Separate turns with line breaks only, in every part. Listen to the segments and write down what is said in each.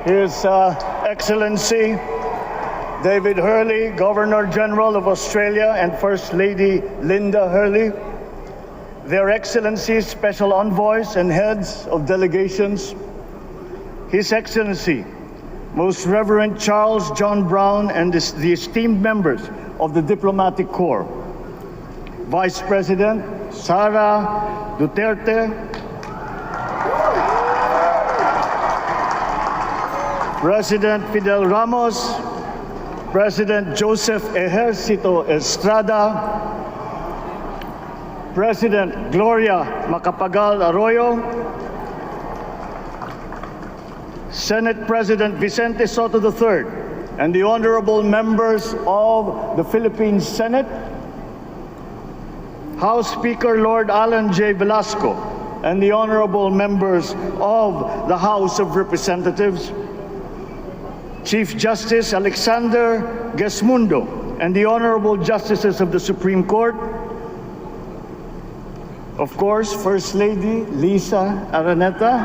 His Excellency David Hurley, Governor-General of Australia, and First Lady Linda Hurley, Their Excellencies, Special Envoys, and Heads of Delegations, His Excellency, Most Reverend Charles John Brown, and the esteemed members of the Diplomatic Corps, Vice President Sara Duterte, President Fidel Ramos, President Joseph Ejercito Estrada, President Gloria Macapagal Arroyo, Senate President Vicente Soto III, and the honorable members of the Philippine Senate, House Speaker Lord Alan J. Velasco, and the honorable members of the House of Representatives, Chief Justice Alexander Gesmundo, and the honorable justices of the Supreme Court, of course, First Lady Lisa Araneta,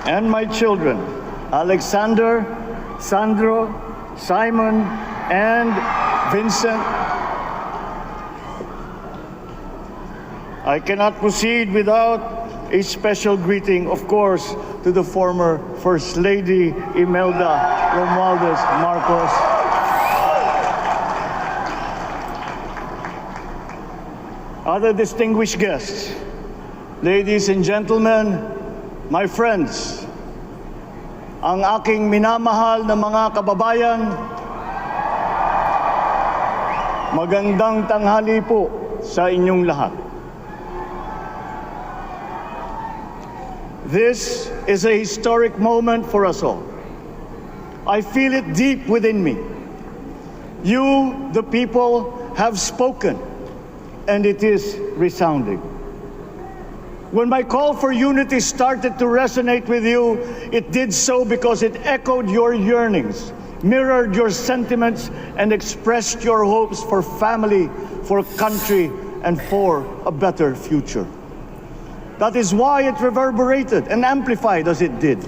and my children, Alexander, Sandro, Simon, and Vincent. I cannot proceed without a special greeting, of course, to the former First Lady Imelda Romualdez Marcos. Other distinguished guests, ladies and gentlemen, my friends, ang aking minamahal na mga kababayan, magandang tanghali po sa inyong lahat. This is a historic moment for us all. I feel it deep within me. You, the people, have spoken, and it is resounding. When my call for unity started to resonate with you, it did so because it echoed your yearnings, mirrored your sentiments, and expressed your hopes for family, for country, and for a better future. That is why it reverberated and amplified as it did,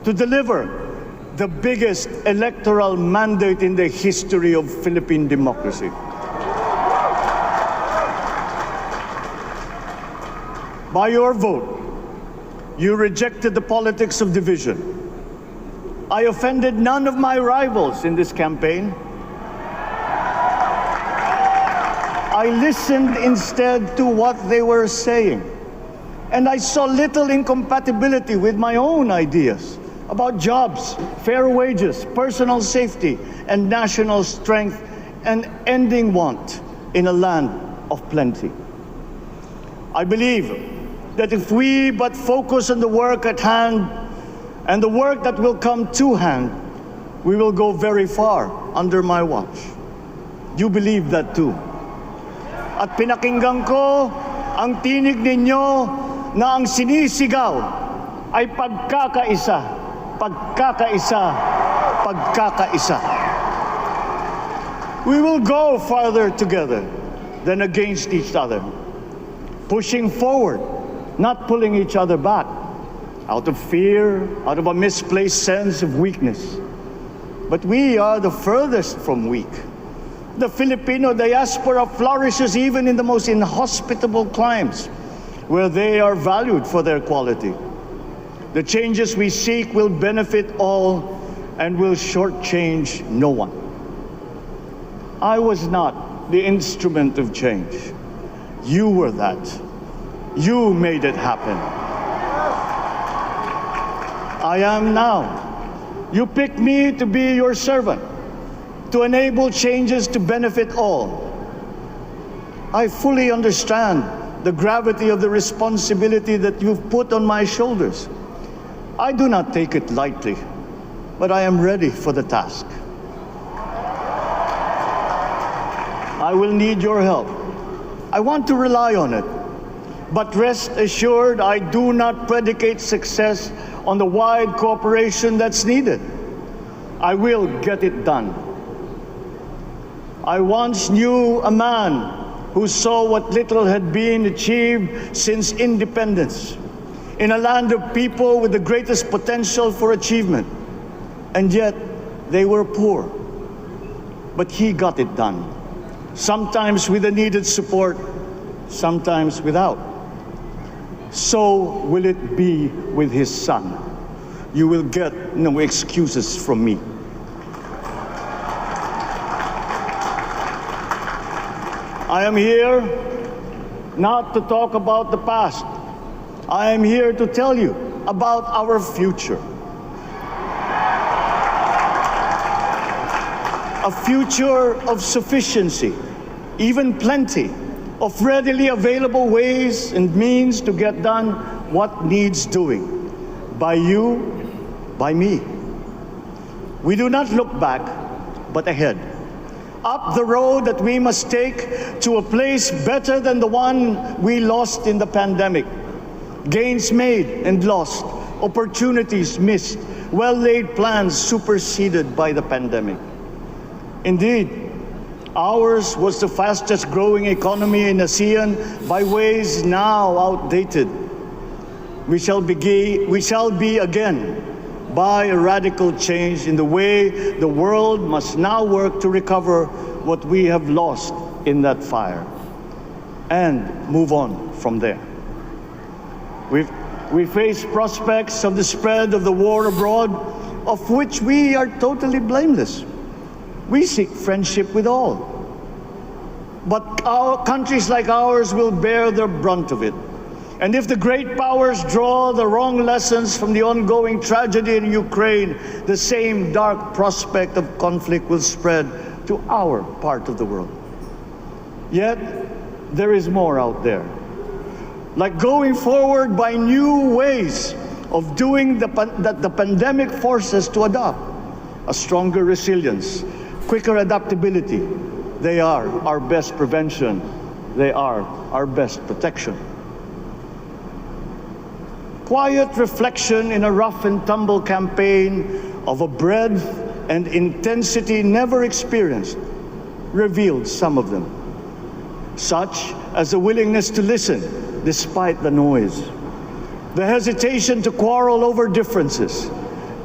to deliver the biggest electoral mandate in the history of Philippine democracy. By your vote, you rejected the politics of division. I offended none of my rivals in this campaign. I listened instead to what they were saying. And I saw little incompatibility with my own ideas about jobs, fair wages, personal safety, and national strength, and ending want in a land of plenty. I believe that if we but focus on the work at hand and the work that will come to hand, we will go very far under my watch. You believe that too. At pinakinggan ko ang tinig ninyo na ang sinisigaw ay pagkakaisa, pagkakaisa, pagkakaisa. We will go farther together than against each other, pushing forward, not pulling each other back, out of fear, out of a misplaced sense of weakness. But we are the furthest from weak. The Filipino diaspora flourishes even in the most inhospitable climes, where they are valued for their quality. The changes we seek will benefit all and will shortchange no one. I was not the instrument of change. You were that. You made it happen. I am now. You picked me to be your servant, to enable changes to benefit all. I fully understand the gravity of the responsibility that you've put on my shoulders. I do not take it lightly, but I am ready for the task. I will need your help. I want to rely on it. But rest assured, I do not predicate success on the wide cooperation that's needed. I will get it done. I once knew a man who saw what little had been achieved since independence in a land of people with the greatest potential for achievement, and yet they were poor. But he got it done, sometimes with the needed support, sometimes without. So will it be with his son. You will get no excuses from me. I am here not to talk about the past. I am here to tell you about our future. A future of sufficiency, even plenty, of readily available ways and means to get done what needs doing, by you, by me. We do not look back, but ahead, up the road that we must take to a place better than the one we lost in the pandemic. Gains made and lost, opportunities missed, well-laid plans superseded by the pandemic. Indeed, ours was the fastest growing economy in ASEAN by ways now outdated. We shall be again by a radical change in the way the world must now work to recover what we have lost in that fire and move on from there. We face prospects of the spread of the war abroad, of which we are totally blameless. We seek friendship with all. But our countries like ours will bear the brunt of it. And if the great powers draw the wrong lessons from the ongoing tragedy in Ukraine, the same dark prospect of conflict will spread to our part of the world. Yet, there is more out there. Like going forward by new ways of doing that the pandemic forces to adopt. A stronger resilience, quicker adaptability. They are our best prevention. They are our best protection. Quiet reflection in a rough and tumble campaign of a breadth and intensity never experienced revealed some of them, such as the willingness to listen despite the noise, the hesitation to quarrel over differences,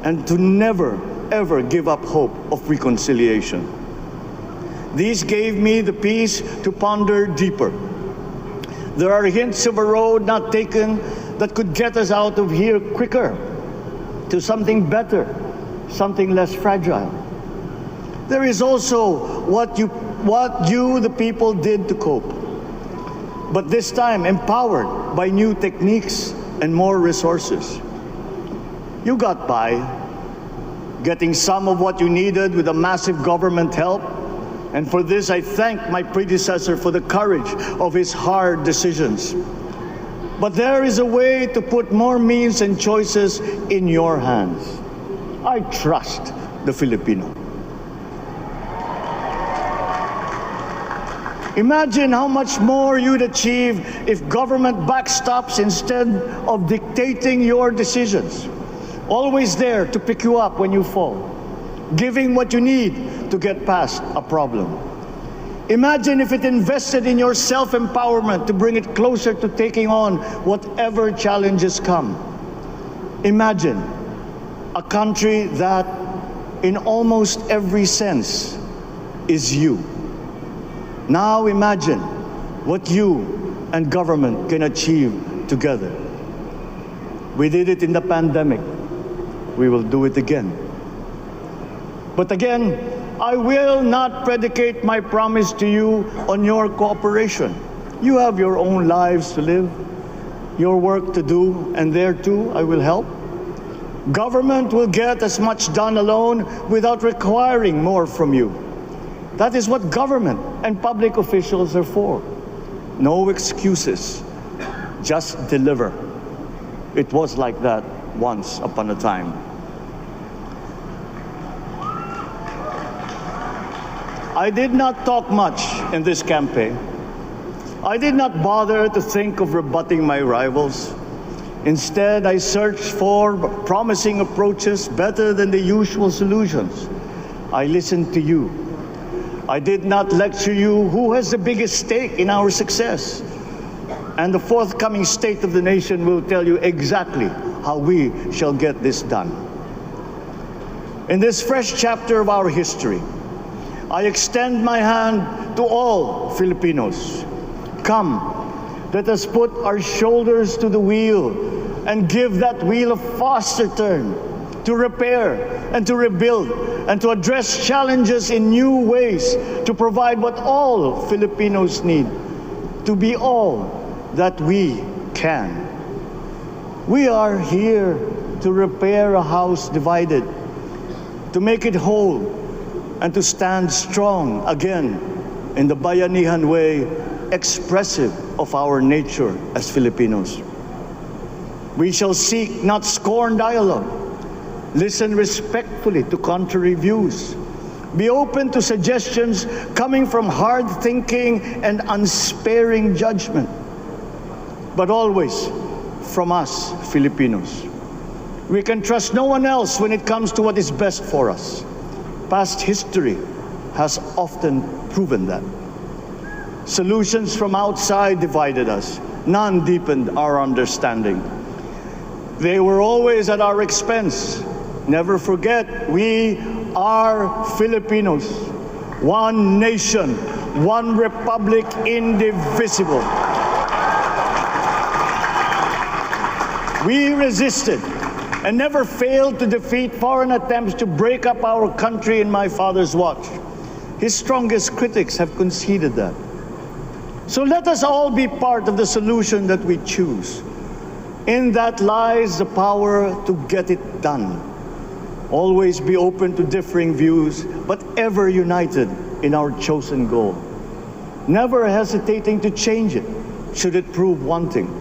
and to never, ever give up hope of reconciliation. These gave me the peace to ponder deeper. There are hints of a road not taken that could get us out of here quicker to something better, something less fragile. There is also what you, the people, did to cope. But this time empowered by new techniques and more resources. You got by, getting some of what you needed with a massive government help. And for this, I thank my predecessor for the courage of his hard decisions. But there is a way to put more means and choices in your hands. I trust the Filipino. Imagine how much more you'd achieve if government backstops instead of dictating your decisions. Always there to pick you up when you fall, giving what you need to get past a problem. Imagine if it invested in your self-empowerment to bring it closer to taking on whatever challenges come. Imagine a country that, in almost every sense, is you. Now imagine what you and government can achieve together. We did it in the pandemic. We will do it again. But again, I will not predicate my promise to you on your cooperation. You have your own lives to live, your work to do, and there too I will help. Government will get as much done alone without requiring more from you. That is what government and public officials are for. No excuses, just deliver. It was like that once upon a time. I did not talk much in this campaign. I did not bother to think of rebutting my rivals. Instead, I searched for promising approaches better than the usual solutions. I listened to you. I did not lecture you who has the biggest stake in our success. And the forthcoming State of the Nation will tell you exactly how we shall get this done. In this fresh chapter of our history, I extend my hand to all Filipinos. Come, let us put our shoulders to the wheel and give that wheel a faster turn to repair and to rebuild and to address challenges in new ways, to provide what all Filipinos need, to be all that we can. We are here to repair a house divided, to make it whole, and to stand strong again in the Bayanihan way, expressive of our nature as Filipinos. We shall seek, not scorn, dialogue. Listen respectfully to contrary views. Be open to suggestions coming from hard thinking and unsparing judgment. But always from us, Filipinos. We can trust no one else when it comes to what is best for us. Past history has often proven that. Solutions from outside divided us. None deepened our understanding. They were always at our expense. Never forget, we are Filipinos. One nation, one republic, indivisible. We resisted and never failed to defeat foreign attempts to break up our country in my father's watch. His strongest critics have conceded that. So let us all be part of the solution that we choose. In that lies the power to get it done. Always be open to differing views, but ever united in our chosen goal. Never hesitating to change it, should it prove wanting.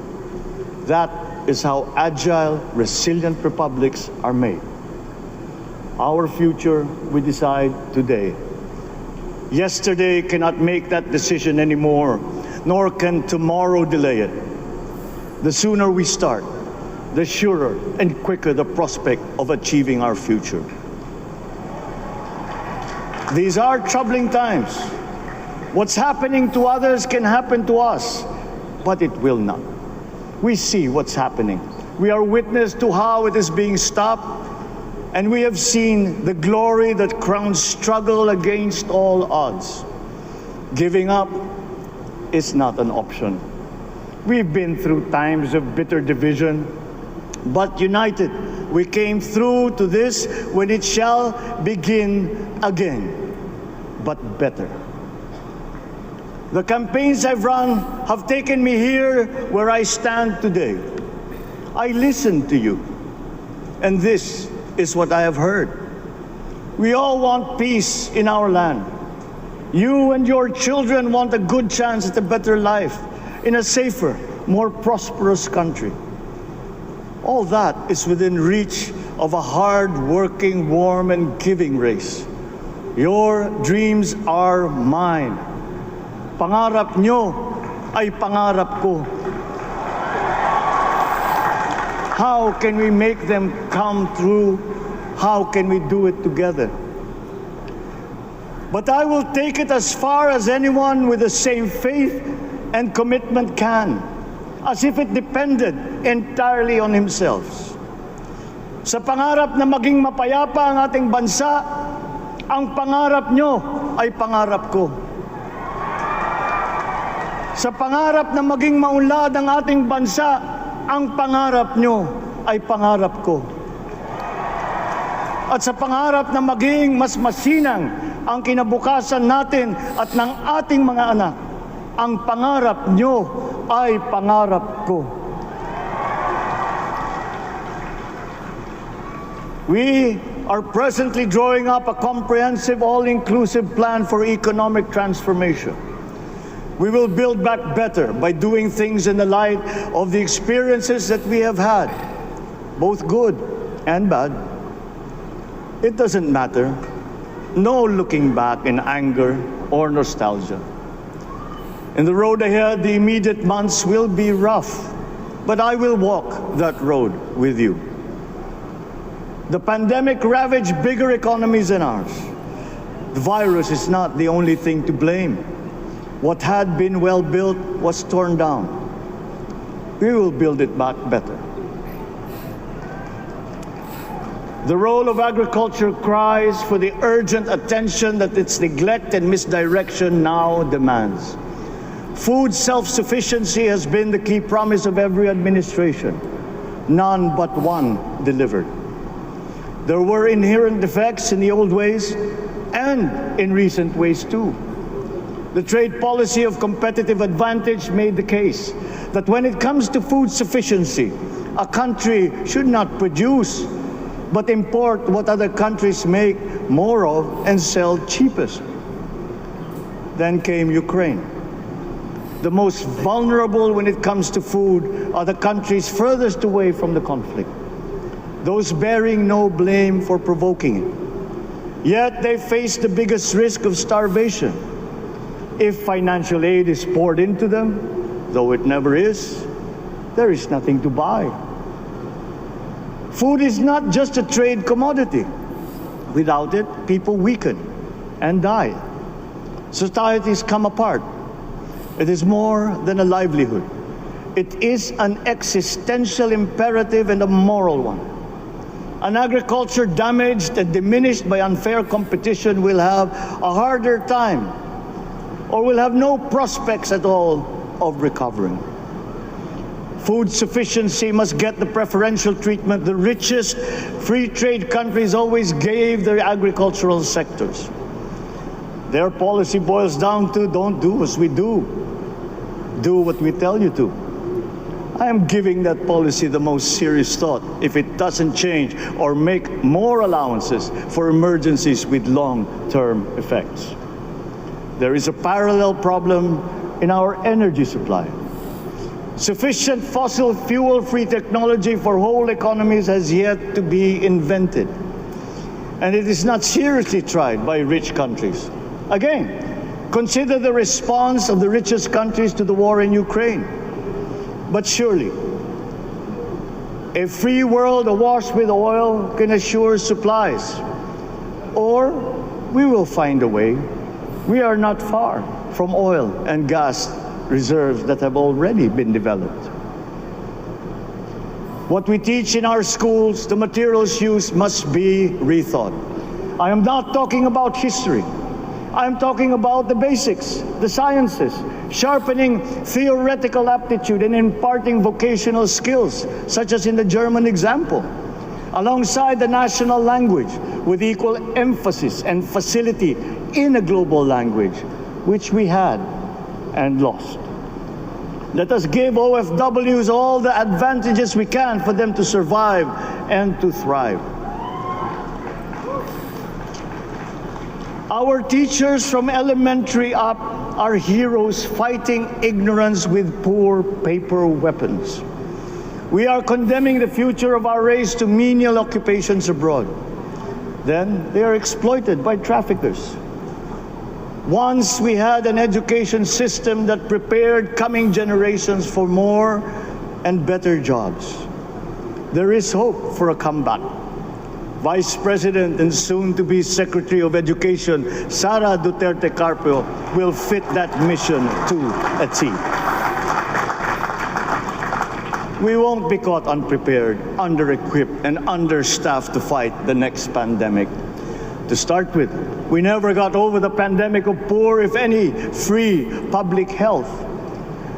That is how agile, resilient republics are made. Our future we decide today. Yesterday cannot make that decision anymore, nor can tomorrow delay it. The sooner we start, the surer and quicker the prospect of achieving our future. These are troubling times. What's happening to others can happen to us, but it will not. We see what's happening. We are witness to how it is being stopped, and we have seen the glory that crowns struggle against all odds. Giving up is not an option. We've been through times of bitter division, but united, we came through to this when it shall begin again, but better. The campaigns I've run have taken me here where I stand today. I listened to you, and this is what I have heard. We all want peace in our land. You and your children want a good chance at a better life in a safer, more prosperous country. All that is within reach of a hard-working, warm, and giving race. Your dreams are mine. Pangarap nyo ay pangarap ko. How can we make them come true? How can we do it together? But I will take it as far as anyone with the same faith and commitment can, as if it depended entirely on himself. Sa pangarap na maging mapayapa ang ating bansa, ang pangarap nyo ay pangarap ko. Sa pangarap na maging maunlad ang ating bansa, ang pangarap nyo ay pangarap ko. At sa pangarap na maging mas masinang ang kinabukasan natin at ng ating mga anak, ang pangarap nyo ay pangarap ko. We are presently drawing up a comprehensive, all-inclusive plan for economic transformation. We will build back better by doing things in the light of the experiences that we have had, both good and bad. It doesn't matter. No looking back in anger or nostalgia. In the road ahead, the immediate months will be rough, but I will walk that road with you. The pandemic ravaged bigger economies than ours. The virus is not the only thing to blame. What had been well built was torn down. we will build it back better. The role of agriculture cries for the urgent attention that its neglect and misdirection now demands. Food self-sufficiency has been the key promise of every administration. None but one delivered. There were inherent defects in the old ways and in recent ways too. The trade policy of competitive advantage made the case that when it comes to food sufficiency, a country should not produce but import what other countries make more of and sell cheapest. Then came Ukraine. The most vulnerable when it comes to food are the countries furthest away from the conflict, those bearing no blame for provoking it. Yet they face the biggest risk of starvation. If financial aid is poured into them, though it never is, there is nothing to buy. Food is not just a trade commodity. Without it, people weaken and die. Societies come apart. It is more than a livelihood. It is an existential imperative and a moral one. An agriculture damaged and diminished by unfair competition will have a harder time or will have no prospects at all of recovering. Food sufficiency must get the preferential treatment the richest free trade countries always gave their agricultural sectors. Their policy boils down to don't do as we do, do what we tell you to. I am giving that policy the most serious thought if it doesn't change or make more allowances for emergencies with long-term effects. There is a parallel problem in our energy supply. Sufficient fossil fuel-free technology for whole economies has yet to be invented. And it is not seriously tried by rich countries. Again, consider the response of the richest countries to the war in Ukraine. But surely, a free world awash with oil can assure supplies. Or we will find a way. We are not far from oil and gas reserves that have already been developed. What we teach in our schools, the materials used must be rethought. I am not talking about history. I am talking about the basics, the sciences, sharpening theoretical aptitude and imparting vocational skills, such as in the German example, alongside the national language with equal emphasis and facility in a global language, which we had and lost. Let us give OFWs all the advantages we can for them to survive and to thrive. Our teachers from elementary up are heroes fighting ignorance with poor paper weapons. We are condemning the future of our race to menial occupations abroad. Then they are exploited by traffickers. Once we had an education system that prepared coming generations for more and better jobs. There is hope for a comeback. Vice President and soon-to-be Secretary of Education, Sara Duterte Carpio, will fit that mission to a T. We won't be caught unprepared, under-equipped, and understaffed to fight the next pandemic. To start with, we never got over the pandemic of poor, if any, free public health.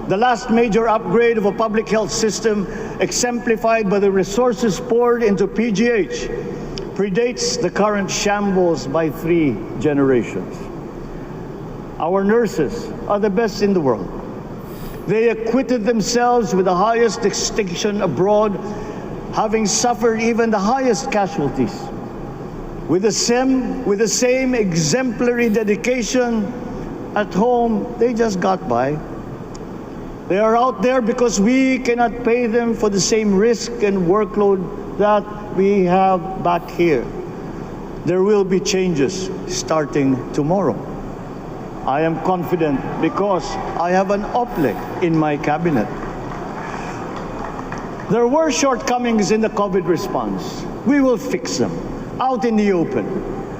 The last major upgrade of a public health system, exemplified by the resources poured into PGH, predates the current shambles by 3 generations. Our nurses are the best in the world. They acquitted themselves with the highest distinction abroad, having suffered even the highest casualties. With the same exemplary dedication at home, they just got by. They are out there because we cannot pay them for the same risk and workload that we have back here. There will be changes starting tomorrow. I am confident because I have an OPLEC in my cabinet. There were shortcomings in the COVID response. We will fix them. Out in the open.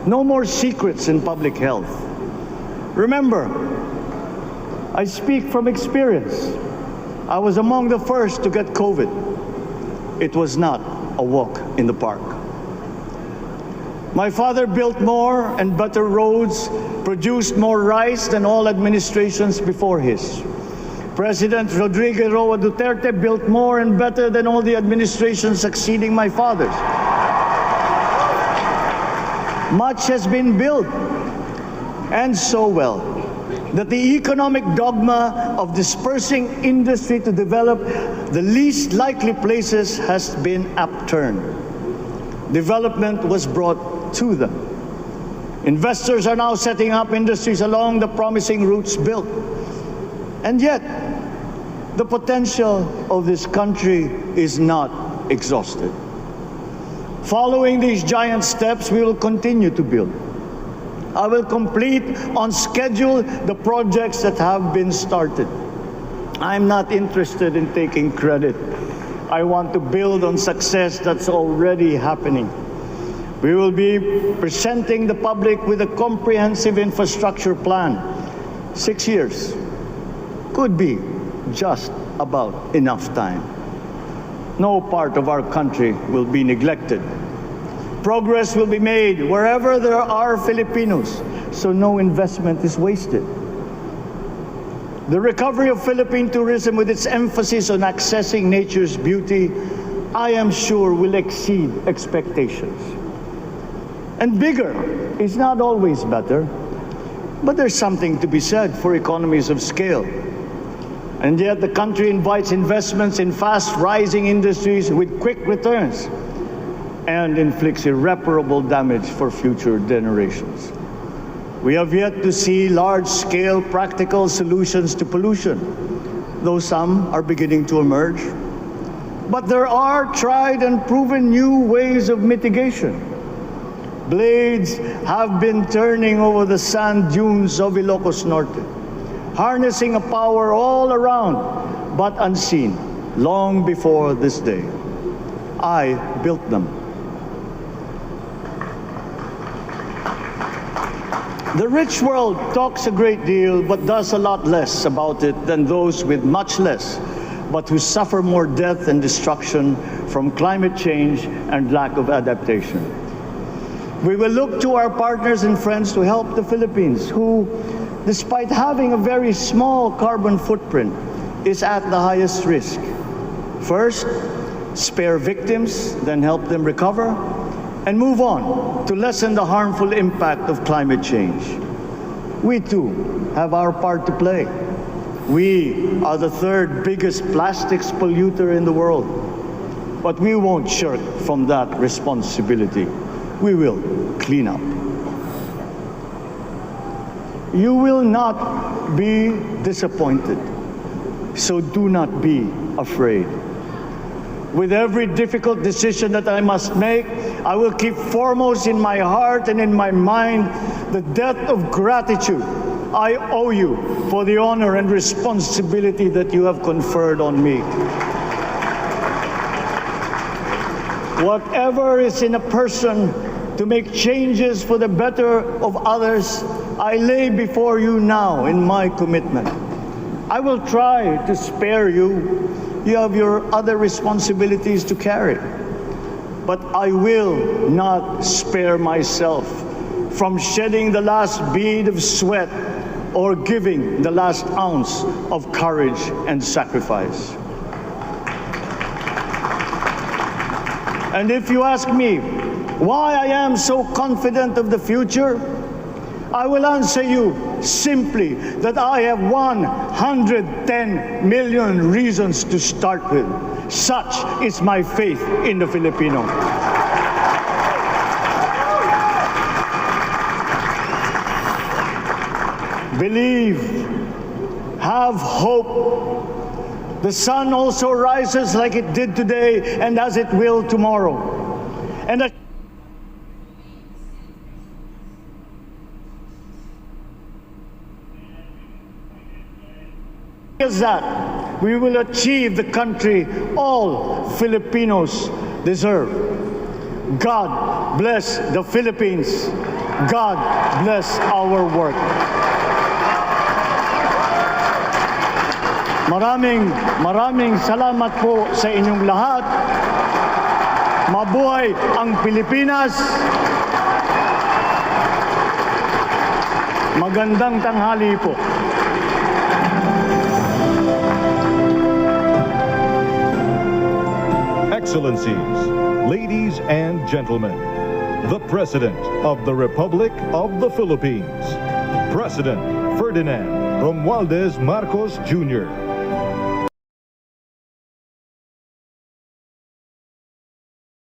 No more secrets in public health. Remember, I speak from experience. I was among the first to get COVID. It was not a walk in the park. My father built more and better roads, produced more rice than all administrations before his. President Rodrigo Roa Duterte built more and better than all the administrations succeeding my father's. Much has been built, and so well, that the economic dogma of dispersing industry to develop the least likely places has been upturned. Development was brought to them. Investors are now setting up industries along the promising routes built. And yet, the potential of this country is not exhausted. Following these giant steps, we will continue to build. I will complete on schedule the projects that have been started. I'm not interested in taking credit. I want to build on success that's already happening. We will be presenting the public with a comprehensive infrastructure plan. 6 years could be just about enough time. No part of our country will be neglected. Progress will be made wherever there are Filipinos, so no investment is wasted. The recovery of Philippine tourism, with its emphasis on accessing nature's beauty, I am sure will exceed expectations. And bigger is not always better, but there's something to be said for economies of scale. And yet the country invites investments in fast-rising industries with quick returns and inflicts irreparable damage for future generations. We have yet to see large-scale practical solutions to pollution, though some are beginning to emerge. But there are tried and proven new ways of mitigation. Blades have been turning over the sand dunes of Ilocos Norte, harnessing a power all around, but unseen, long before this day. I built them. The rich world talks a great deal, but does a lot less about it than those with much less, but who suffer more death and destruction from climate change and lack of adaptation. We will look to our partners and friends to help the Philippines, who, despite having a very small carbon footprint, is at the highest risk. First, spare victims, then help them recover, and move on to lessen the harmful impact of climate change. We too have our part to play. We are the third biggest plastics polluter in the world, but we won't shirk from that responsibility. We will clean up. You will not be disappointed, so do not be afraid. With every difficult decision that I must make, I will keep foremost in my heart and in my mind the debt of gratitude I owe you for the honor and responsibility that you have conferred on me. Whatever is in a person to make changes for the better of others, I lay before you now in my commitment. I will try to spare you. You have your other responsibilities to carry. But I will not spare myself from shedding the last bead of sweat or giving the last ounce of courage and sacrifice. And if you ask me why I am so confident of the future, I will answer you simply that I have 110 million reasons to start with. Such is my faith in the Filipino. Believe, have hope. The sun also rises like it did today and as it will tomorrow. And as that, we will achieve the country all Filipinos deserve. God bless the Philippines. God bless our work. Maraming salamat po sa inyong lahat. Mabuhay ang Pilipinas. Magandang tanghali po.
Excellencies, ladies and gentlemen, the President of the Republic of the Philippines, President Ferdinand Bongbong Marcos Jr.